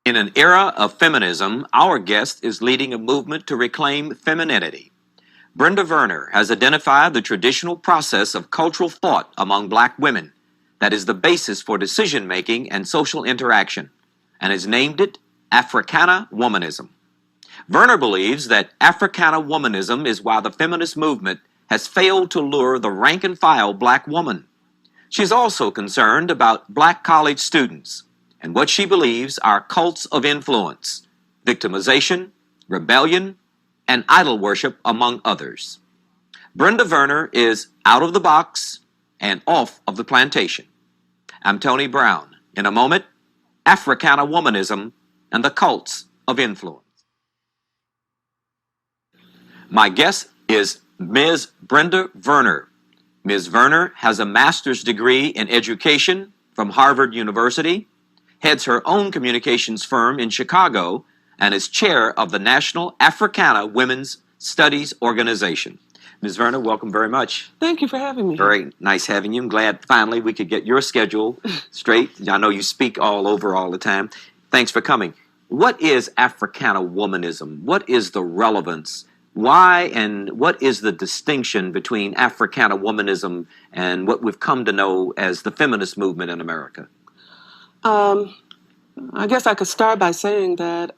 In an era of feminism, our guest is leading a movement to reclaim femininity. Brenda Verner has identified the traditional process of cultural thought among black women that is the basis for decision-making and social interaction, and has named it Africana Womanism. Verner believes that Africana Womanism is why the feminist movement has failed to lure the rank-and-file black woman. She's also concerned about black college students and what she believes are cults of influence, victimization, rebellion, and idol worship, among others. Brenda Verner is out of the box and off of the plantation. I'm Tony Brown. In a moment, Africana Womanism and the cults of influence. My guest is Ms. Brenda Verner. Ms. Verner has a master's degree in education from Harvard University, heads her own communications firm in Chicago, and is chair of the National Africana Women's Studies Organization. Ms. Verner, welcome very much. Thank you for having me. Very nice having you. I'm glad finally we could get your schedule straight. I know you speak all over all the time. Thanks for coming. What is Africana Womanism? What is the relevance? Why and what is the distinction between Africana Womanism and what we've come to know as the feminist movement in America? I guess I could start by saying that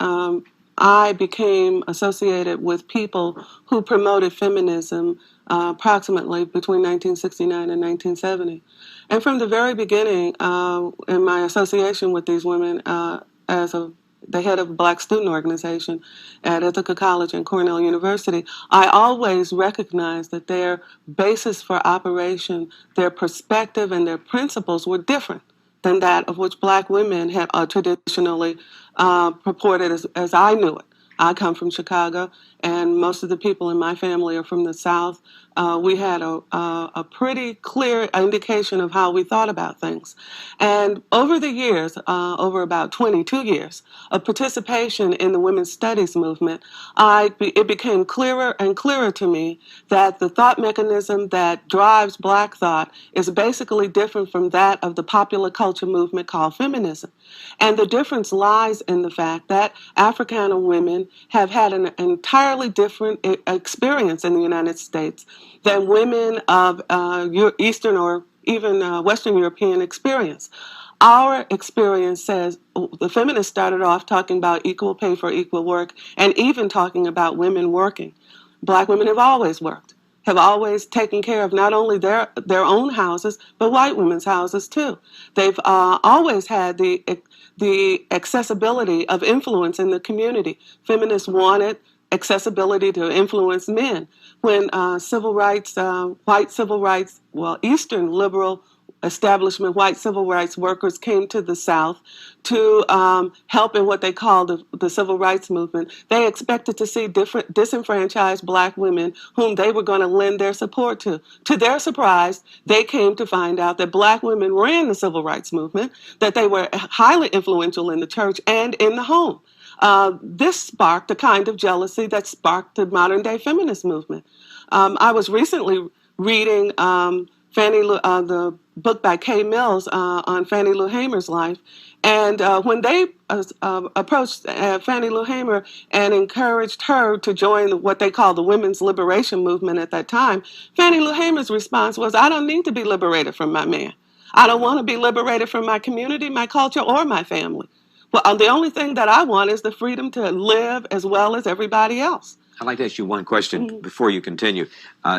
I became associated with people who promoted feminism approximately between 1969 and 1970. And from the very beginning, in my association with these women as the head of a black student organization at Ithaca College and Cornell University, I always recognized that their basis for operation, their perspective, and their principles were different than that of which black women had traditionally purported as I knew it. I come from Chicago, and most of the people in my family are from the South. We had a pretty clear indication of how we thought about things. And over the years, over about 22 years of participation in the women's studies movement, it became clearer and clearer to me that the thought mechanism that drives black thought is basically different from that of the popular culture movement called feminism. And the difference lies in the fact that Africana women have had an entirely different experience in the United States than women of Eastern or even Western European experience. Our experience says the feminists started off talking about equal pay for equal work and even talking about women working. Black women have always worked, have always taken care of not only their own houses, but white women's houses too. They've always had the accessibility of influence in the community. Feminists wanted accessibility to influence men. When Eastern liberal establishment white civil rights workers came to the South to help in what they called the civil rights movement, they expected to see different disenfranchised black women whom they were going to lend their support to. To their surprise, they came to find out that black women ran the civil rights movement, that they were highly influential in the church and in the home. This sparked a kind of jealousy that sparked the modern-day feminist movement. I was recently reading the book by Kay Mills on Fannie Lou Hamer's life, and when they approached Fannie Lou Hamer and encouraged her to join what they call the women's liberation movement at that time, Fannie Lou Hamer's response was, "I don't need to be liberated from my man. I don't want to be liberated from my community, my culture, or my family. Well, the only thing that I want is the freedom to live as well as everybody else." I'd like to ask you one question before you continue.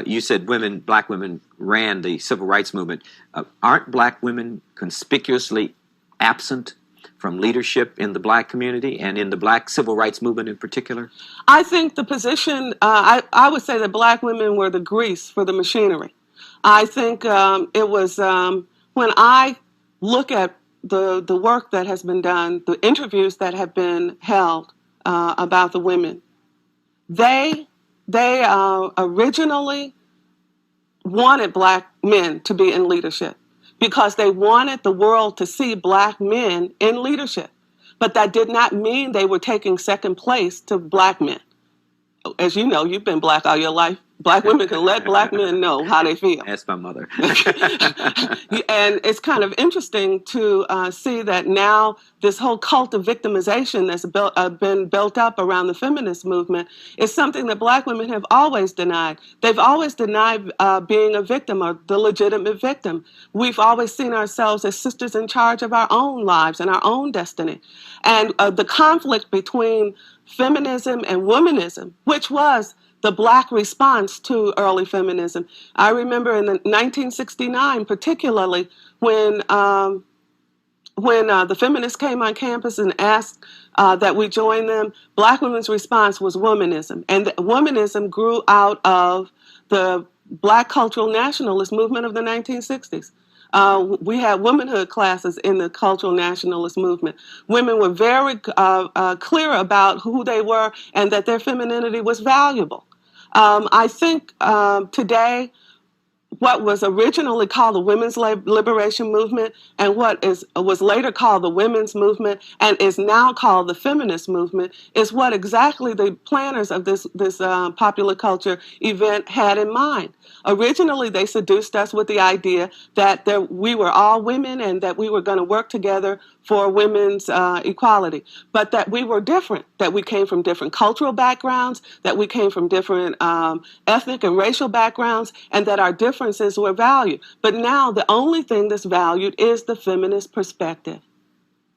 You said black women ran the civil rights movement. Aren't black women conspicuously absent from leadership in the black community and in the black civil rights movement in particular? I think the position, I would say that black women were the grease for the machinery. I think it was when I look at the work that has been done, the interviews that have been held about the women, they originally wanted black men to be in leadership because they wanted the world to see black men in leadership. But that did not mean they were taking second place to black men. As you know, you've been black all your life. Black women can let black men know how they feel. That's my mother. And it's kind of interesting to see that now this whole cult of victimization that's been built up around the feminist movement is something that black women have always denied. They've always denied being a victim or the legitimate victim. We've always seen ourselves as sisters in charge of our own lives and our own destiny. And the conflict between feminism and womanism, which was the black response to early feminism. I remember in 1969, particularly when the feminists came on campus and asked that we join them, black women's response was womanism. And womanism grew out of the black cultural nationalist movement of the 1960s. We had womanhood classes in the cultural nationalist movement. Women were very clear about who they were and that their femininity was valuable. I think today, what was originally called the women's liberation movement and what was later called the women's movement and is now called the feminist movement is what exactly the planners of this popular culture event had in mind. Originally, they seduced us with the idea that we were all women and that we were going to work together for women's equality, but that we were different, that we came from different cultural backgrounds, that we came from different ethnic and racial backgrounds, and that our differences were valued. But now the only thing that's valued is the feminist perspective.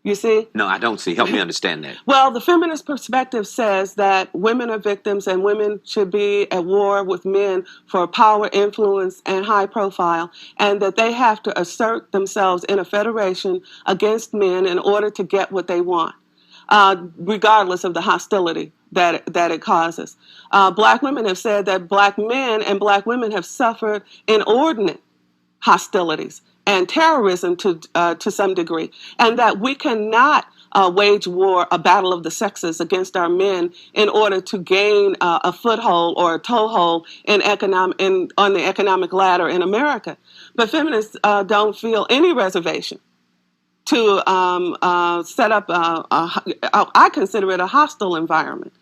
You see? No, I don't see. Help me understand that. Well, the feminist perspective says that women are victims and women should be at war with men for power, influence, and high profile, and that they have to assert themselves in a federation against men in order to get what they want, regardless of the hostility that it causes. Black women have said that black men and black women have suffered inordinate hostilities and terrorism to some degree, and that we cannot wage war, a battle of the sexes against our men in order to gain a foothold or a toehold on the economic ladder in America. But feminists don't feel any reservation to set up, I consider it a hostile environment.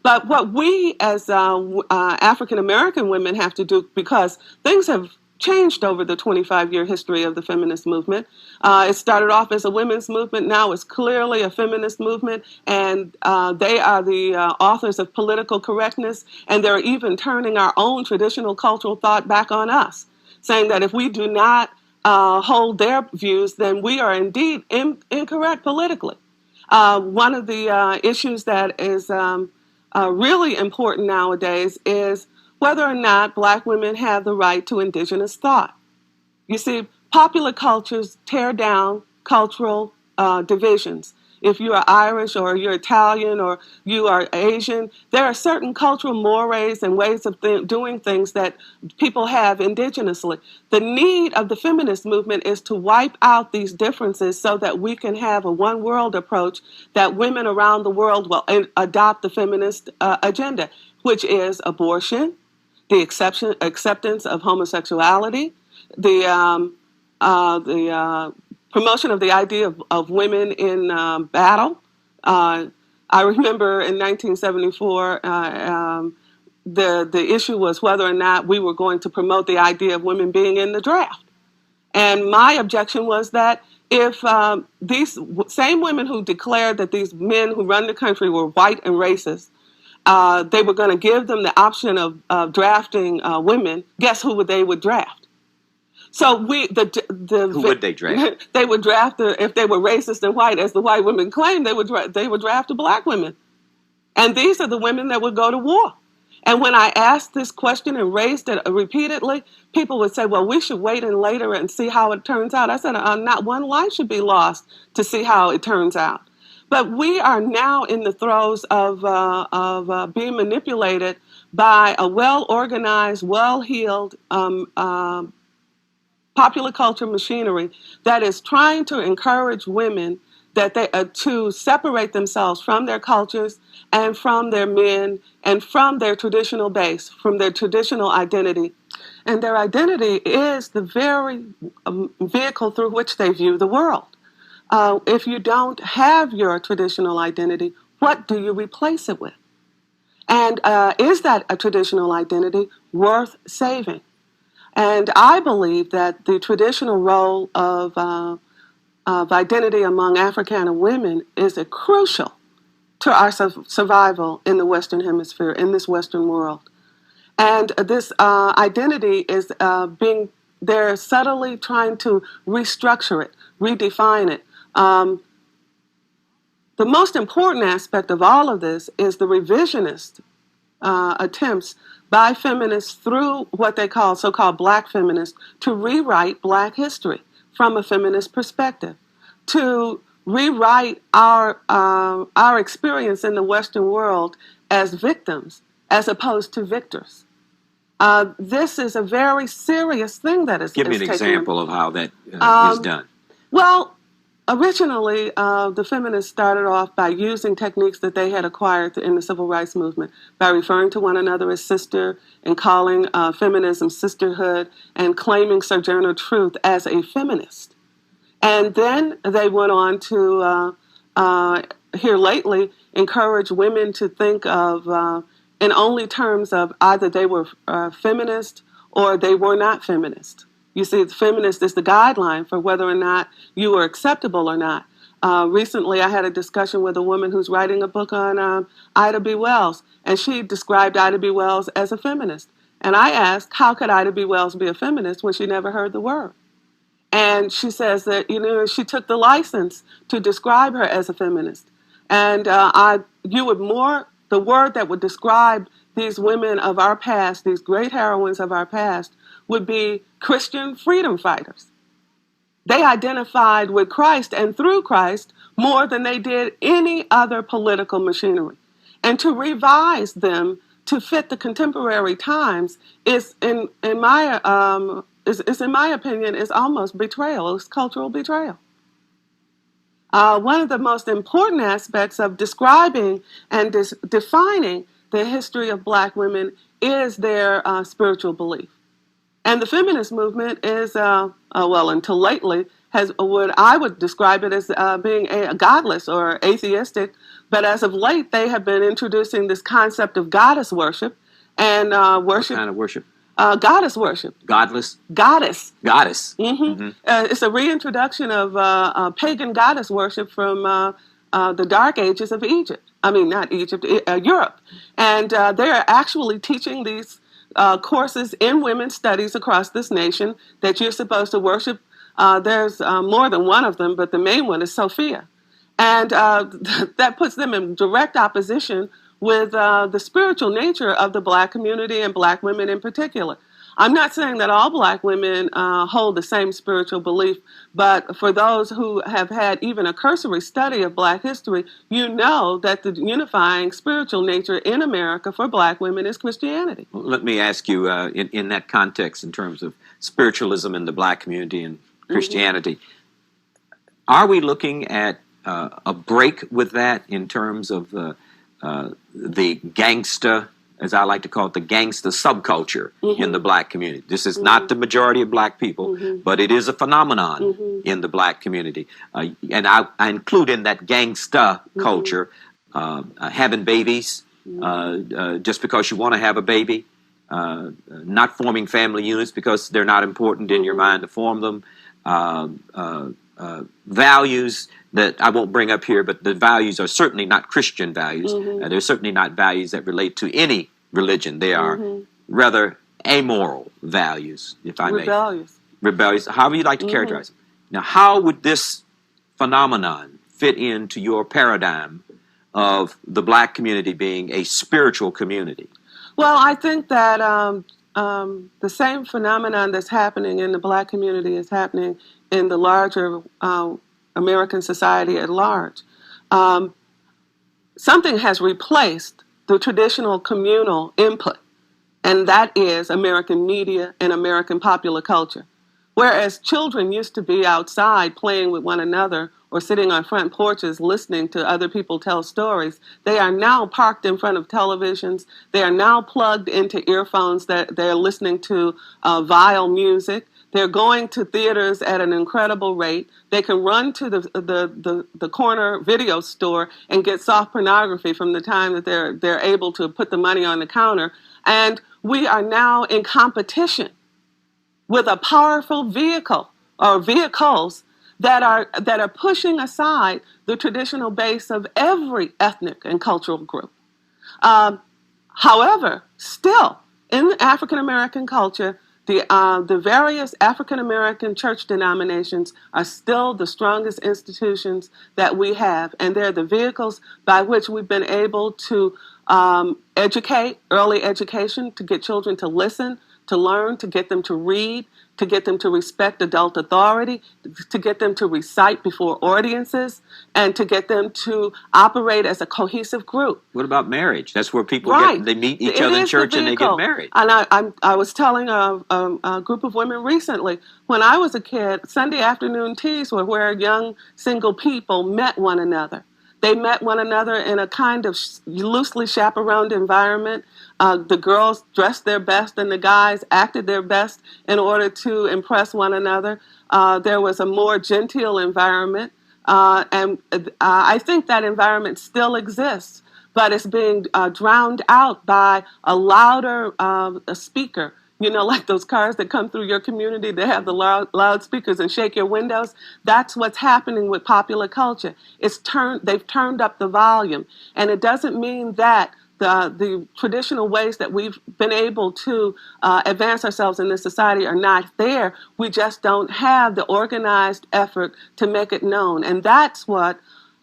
But what we as African American women have to do, because things have changed over the 25-year history of the feminist movement. It started off as a women's movement. Now it's clearly a feminist movement, and they are the authors of political correctness, and they're even turning our own traditional cultural thought back on us, saying that if we do not hold their views, then we are indeed incorrect politically. One of the issues that is really important nowadays is whether or not black women have the right to indigenous thought. You see, popular cultures tear down cultural divisions. If you are Irish or you're Italian or you are Asian, there are certain cultural mores and ways of doing things that people have indigenously. The need of the feminist movement is to wipe out these differences so that we can have a one world approach that women around the world will adopt the feminist agenda, which is abortion, the acceptance of homosexuality, the promotion of the idea of women in battle. I remember in 1974, the issue was whether or not we were going to promote the idea of women being in the draft. And my objection was that if these same women who declared that these men who run the country were white and racist, they were going to give them the option of drafting women, guess who they would draft? So who would they draft? They would draft if they were racist and white, as the white women claimed, they would draft the black women, and these are the women that would go to war. And when I asked this question and raised it repeatedly, people would say, "Well, we should wait and later and see how it turns out." I said, "Not one life should be lost to see how it turns out." But we are now in the throes of being manipulated by a well-organized, well-heeled popular culture machinery that is trying to encourage women that they to separate themselves from their cultures and from their men and from their traditional base, from their traditional identity. And their identity is the very vehicle through which they view the world. If you don't have your traditional identity, what do you replace it with? And is that a traditional identity worth saving? And I believe that the traditional role of identity among Africana women is crucial to our survival in the Western Hemisphere, in this Western world. And this identity is they're subtly trying to restructure it, redefine it. The most important aspect of all of this is the revisionist attempts by feminists through what they call so-called black feminists to rewrite black history from a feminist perspective, to rewrite our experience in the Western world as victims as opposed to victors. This is a very serious thing that is. Give me an example of how that is done. Well, originally, the feminists started off by using techniques that they had acquired in the civil rights movement, by referring to one another as sister and calling feminism sisterhood and claiming Sojourner Truth as a feminist. And then they went on to, here lately, encourage women to think of in only terms of either they were feminist or they were not feminist. You see, the feminist is the guideline for whether or not you are acceptable or not. Recently, I had a discussion with a woman who's writing a book on Ida B. Wells, and she described Ida B. Wells as a feminist. And I asked, how could Ida B. Wells be a feminist when she never heard the word? And she says that, she took the license to describe her as a feminist. And the word that would describe these women of our past, these great heroines of our past, would be Christian freedom fighters. They identified with Christ and through Christ more than they did any other political machinery. And to revise them to fit the contemporary times is, in my opinion, is almost betrayal. It's cultural betrayal. One of the most important aspects of describing and defining the history of black women is their spiritual belief. And the feminist movement is, until lately, has what I would describe it as being a godless or atheistic. But as of late, they have been introducing this concept of goddess worship and worship. What kind of worship? Goddess worship. Godless? Goddess. Goddess. Mm-hmm. It's a reintroduction of pagan goddess worship from the dark ages of Egypt. I mean, not Egypt, Europe. And they're actually teaching these courses in women's studies across this nation that you're supposed to worship. There's more than one of them, but the main one is Sophia. And that puts them in direct opposition with the spiritual nature of the black community and black women in particular. I'm not saying that all black women hold the same spiritual belief, but for those who have had even a cursory study of black history, you know that the unifying spiritual nature in America for black women is Christianity. Well, let me ask you, in that context, in terms of spiritualism in the black community and Christianity, are we looking at a break with that in terms of the gangsta, as I like to call it, the gangsta subculture in the black community? This is not the majority of black people, but it is a phenomenon in the black community. And I include in that gangsta culture having babies just because you want to have a baby, not forming family units because they're not important in your mind to form them, values that I won't bring up here, but the values are certainly not Christian values. They're certainly not values that relate to any religion. They are rather amoral values, if I may. Rebellious, however you like to characterize them. Now, how would this phenomenon fit into your paradigm of the black community being a spiritual community? Well, I think that the same phenomenon that's happening in the black community is happening in the larger American society at large. Something has replaced the traditional communal input, and that is American media and American popular culture. Whereas children used to be outside playing with one another or sitting on front porches listening to other people tell stories, they are now parked in front of televisions. They are now plugged into earphones that they're listening to vile music. They're going to theaters at an incredible rate. They can run to the corner video store and get soft pornography from the time that they're able to put the money on the counter. And we are now in competition with a powerful vehicle or vehicles that are pushing aside the traditional base of every ethnic and cultural group. However, still in African American culture, the various African American church denominations are still the strongest institutions that we have, and they're the vehicles by which we've been able to educate, early education, to get children to listen, to learn, to get them to read, to get them to respect adult authority, to get them to recite before audiences, and to get them to operate as a cohesive group. What about marriage? That's where people they meet each It other in is church the and they get married. And I was telling a group of women recently, when I was a kid, Sunday afternoon teas were where young single people met one another. They met one another in a kind of loosely chaperoned environment. The girls dressed their best and the guys acted their best in order to impress one another. There was a more genteel environment. And I think that environment still exists, but it's being drowned out by a louder speaker. You know, like those cars that come through your community that have the loudspeakers and shake your windows. That's what's happening with popular culture. They've turned up the volume, and it doesn't mean that the traditional ways that we've been able to advance ourselves in this society are not there. We just don't have the organized effort to make it known, and that's what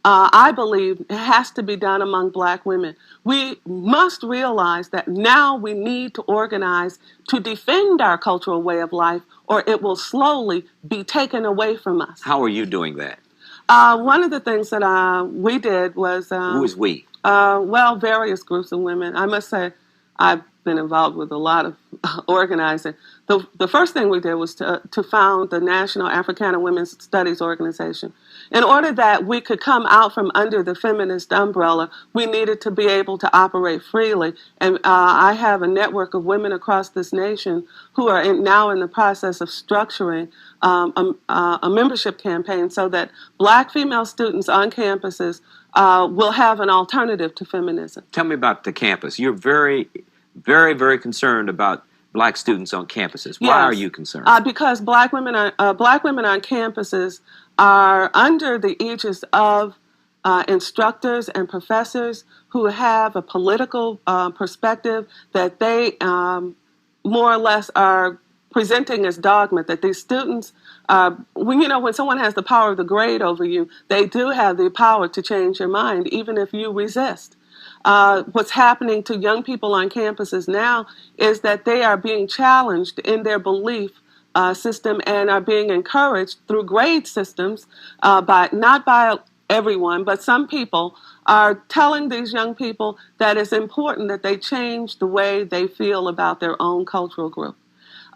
I believe has to be done among Black women. We must realize that now we need to organize to defend our cultural way of life, or it will slowly be taken away from us. How are you doing that? One of the things that we did was... Who is we? Well, various groups of women. I must say I've been involved with a lot of organizing. The first thing we did was to found the National Africana Women's Studies Organization. In order that we could come out from under the feminist umbrella, we needed to be able to operate freely. And I have a network of women across this nation who are now in the process of structuring a membership campaign so that Black female students on campuses will have an alternative to feminism. Tell me about the campus. You're very, very, very concerned about Black students on campuses. Why are you concerned? Because Black women on campuses are under the aegis of instructors and professors who have a political perspective that they more or less are presenting as dogma, that these students, when someone has the power of the grade over you, they do have the power to change your mind, even if you resist. What's happening to young people on campuses now is that they are being challenged in their belief system and are being encouraged through grade systems, not by everyone, but some people are telling these young people that it's important that they change the way they feel about their own cultural group.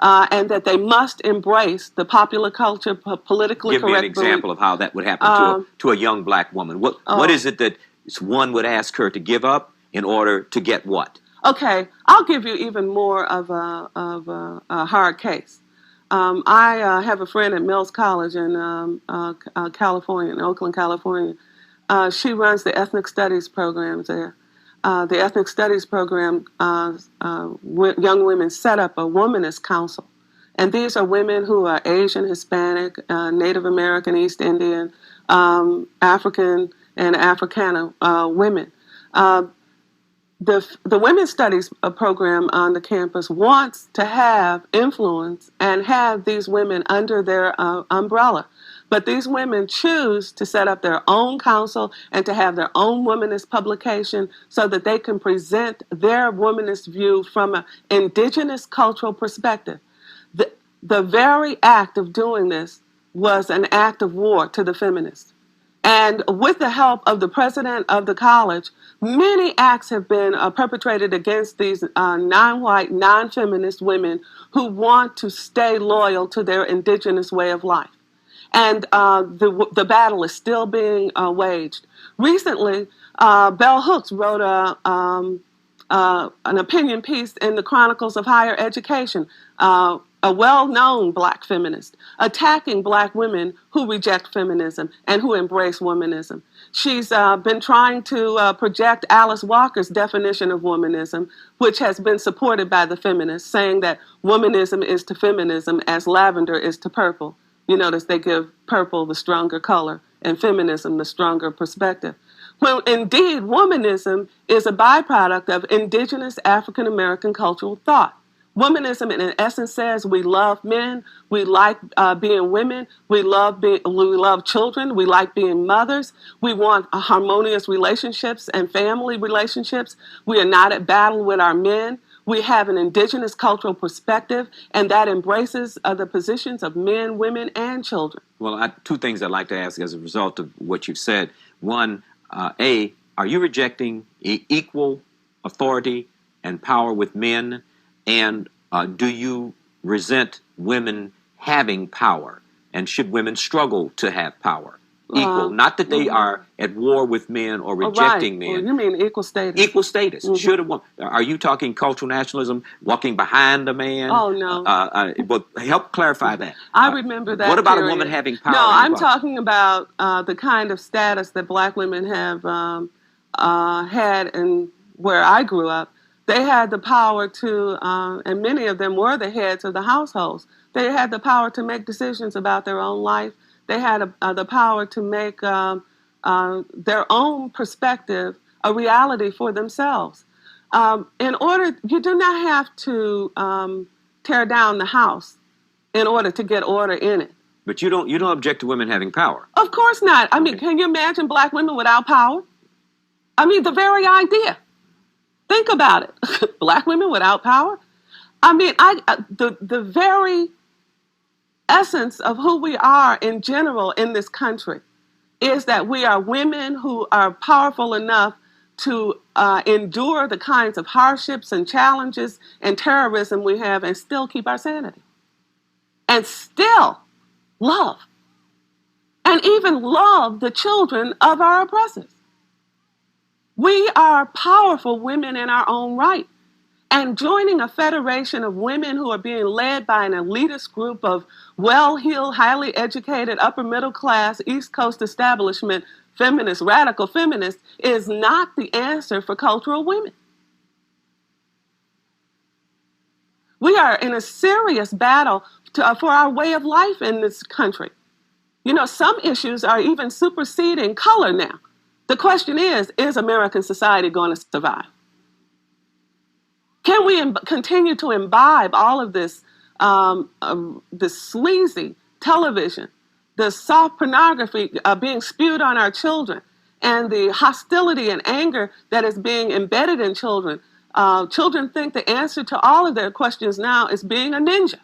And that they must embrace the popular culture, politically correct. Give me an example of how that would happen to a young Black woman. What is it that one would ask her to give up in order to get what? Okay, I'll give you even more of a hard case. I have a friend at Mills College in California, in Oakland, California. She runs the ethnic studies programs there. The ethnic studies program, young women set up a womanist council. And these are women who are Asian, Hispanic, Native American, East Indian, African, and Africana women. The women's studies program on the campus wants to have influence and have these women under their umbrella. But these women choose to set up their own council and to have their own womanist publication so that they can present their womanist view from an indigenous cultural perspective. The very act of doing this was an act of war to the feminists. And with the help of the president of the college, many acts have been perpetrated against these non-white, non-feminist women who want to stay loyal to their indigenous way of life. And the battle is still being waged. Recently, Bell Hooks wrote an opinion piece in the Chronicles of Higher Education a well-known black feminist, attacking black women who reject feminism and who embrace womanism. She's been trying to project Alice Walker's definition of womanism, which has been supported by the feminists, saying that womanism is to feminism as lavender is to purple. You notice they give purple the stronger color and feminism the stronger perspective. Well, indeed, womanism is a byproduct of indigenous African American cultural thought. Womanism, in essence, says we love men, we like being women, we love children, we like being mothers, we want harmonious relationships and family relationships. We are not at battle with our men. We have an indigenous cultural perspective, and that embraces the positions of men, women, and children. Well, two things I'd like to ask as a result of what you've said. One, A, are you rejecting equal authority and power with men? And do you resent women having power? And should women struggle to have power? Equal. Not that they are at war with men or rejecting men. Well, you mean equal status. Equal status. Should a woman? Are you talking cultural nationalism, walking behind a man? Oh, no. But help clarify that. I remember that. What about period. A woman having power? No, I'm talking about the kind of status that black women have had in where I grew up. They had the power to, and many of them were the heads of the households. They had the power to make decisions about their own life. They had the power to make their own perspective a reality for themselves. You do not have to tear down the house in order to get order in it. But you don't object to women having power. Of course not. I mean, can you imagine black women without power? I mean, the very idea. Think about it. Black women without power? I mean, the very essence of who we are in general in this country is that we are women who are powerful enough to endure the kinds of hardships and challenges and terrorism we have and still keep our sanity. And still love. And even love the children of our oppressors. We are powerful women in our own right. And joining a federation of women who are being led by an elitist group of well-heeled, highly educated, upper middle class, East Coast establishment feminists, radical feminists, is not the answer for cultural women. We are in a serious battle for our way of life in this country. You know, some issues are even superseding color now. The question is American society going to survive? Can we continue to imbibe all of this, this sleazy television, the soft pornography being spewed on our children, and the hostility and anger that is being embedded in children? Children think the answer to all of their questions now is being a ninja.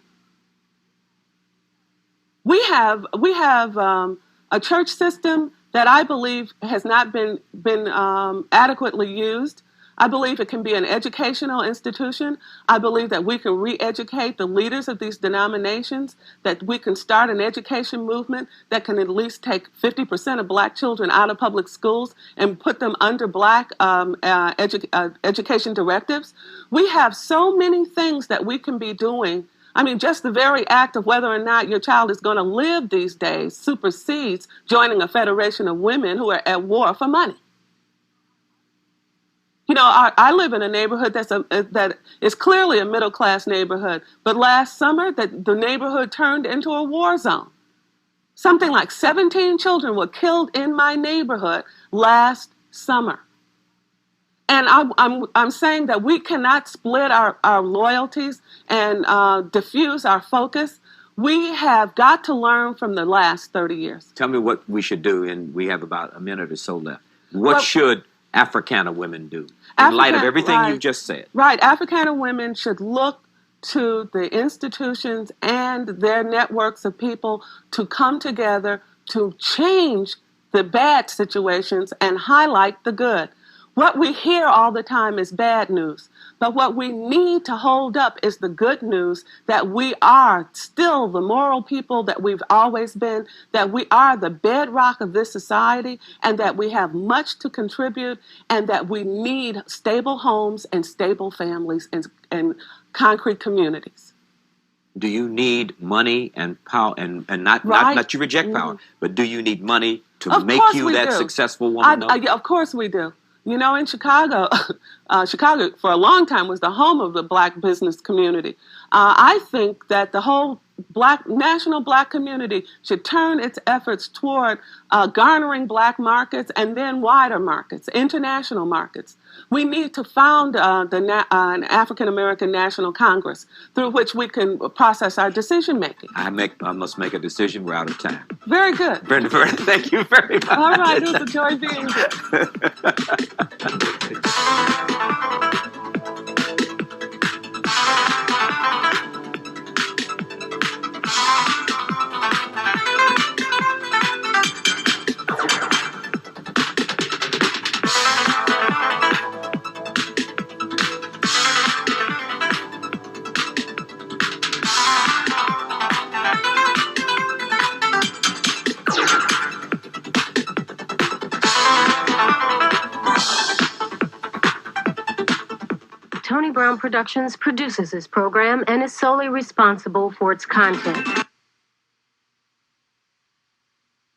We have a church system that I believe has not been adequately used. I believe it can be an educational institution. I believe that we can re-educate the leaders of these denominations, that we can start an education movement that can at least take 50% of black children out of public schools and put them under black education directives. We have so many things that we can be doing. I mean, just the very act of whether or not your child is going to live these days supersedes joining a federation of women who are at war for money. You know, I live in a neighborhood that is clearly a middle-class neighborhood, but last summer the neighborhood turned into a war zone. Something like 17 children were killed in my neighborhood last summer. And I'm saying that we cannot split our loyalties and diffuse our focus. We have got to learn from the last 30 years. Tell me what we should do, and we have about a minute or so left. What should Africana women do in light of everything you've just said? Right. Africana women should look to the institutions and their networks of people to come together to change the bad situations and highlight the good. What we hear all the time is bad news, but what we need to hold up is the good news that we are still the moral people that we've always been, that we are the bedrock of this society, and that we have much to contribute, and that we need stable homes and stable families and concrete communities. do you need money and power, and not Right. not you reject power, but do you need money to Of make course you we that do. successful woman? No? Of course we do. You know, in Chicago, Chicago for a long time was the home of the black business community. I think that the whole national black community should turn its efforts toward garnering black markets and then wider markets, international markets. We need to found an African American National Congress through which we can process our decision making. I must make a decision. We're out of time. Very good. Brenda Verner, thank you very much. All right, it was a joy being here. Tony Brown Productions produces this program and is solely responsible for its content.